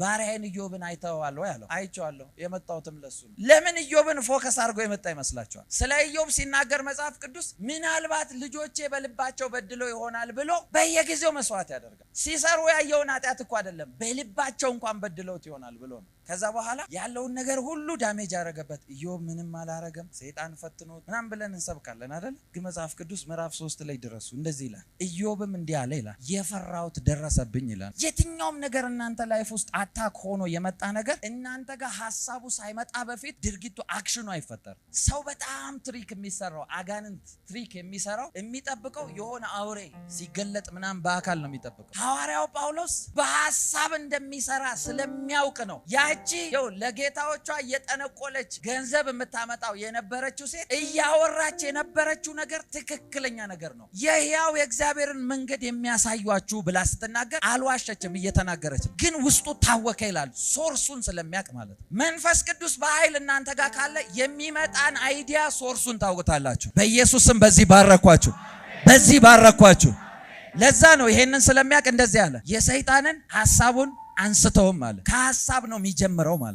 ባሪያዬን ኢዮብን አይተዋል ወይ አለው። አይቼዋለሁ የመጣሁትም ለሱ ነው። ለምን ኢዮብን ፎከስ አድርጎ የመጣ ይመስላችኋል? ስለ ኢዮብ ሲናገር መጽሐፍ ቅዱስ ምናልባት ልጆቼ በልባቸው በድለው ይሆናል ብሎ በየጊዜው መስዋዕት ያደርጋል። ሲሰሩ ያየውን ኃጢአት እኮ አይደለም በልባቸው እንኳን በድለውት ይሆናል ብሎ ነው። ከዛ በኋላ ያለውን ነገር ሁሉ ዳሜጅ ያደረገበት ኢዮብ ምንም አላረገም ሰይጣን ፈትኖት ምናም ብለን እንሰብካለን አይደል? ግን መጽሐፍ ቅዱስ ምዕራፍ 3 ላይ ድረሱ እንደዚህ ይላል። ኢዮብም እንዲህ አለ ይላል፣ የፈራሁት ደረሰብኝ ይላል። የትኛውም ነገር እናንተ ላይፍ ውስጥ አታክ ሆኖ የመጣ ነገር እናንተ ጋር ሐሳቡ ሳይመጣ በፊት ድርጊቱ አክሽኑ አይፈጠርም። ሰው በጣም ትሪክ የሚሰራው አጋንንት ትሪክ የሚሰራው የሚጠብቀው የሆነ አውሬ ሲገለጥ ምናም በአካል ነው የሚጠብቀው። ሐዋርያው ጳውሎስ በሐሳብ እንደሚሰራ ስለሚያውቅ ነው ያቺ ለጌታዎቿ እየጠነቆለች ገንዘብ የምታመጣው የነበረችው ሴት እያወራች የነበረችው ነገር ትክክለኛ ነገር ነው። የሕያው የእግዚአብሔርን መንገድ የሚያሳዩአችሁ ብላ ስትናገር አልዋሸችም፣ እየተናገረች ግን ውስጡ ታወከ ይላል። ሶርሱን ስለሚያውቅ ማለት ነው። መንፈስ ቅዱስ በኃይል እናንተ ጋር ካለ የሚመጣን አይዲያ ሶርሱን ታውቁታላችሁ። በኢየሱስም በዚህ ባረኳችሁ። ለዛ ነው ይሄንን ስለሚያውቅ እንደዚህ አለ፣ የሰይጣንን ሐሳቡን አንስተውም አለ። ከሐሳብ ነው የሚጀምረው ማለት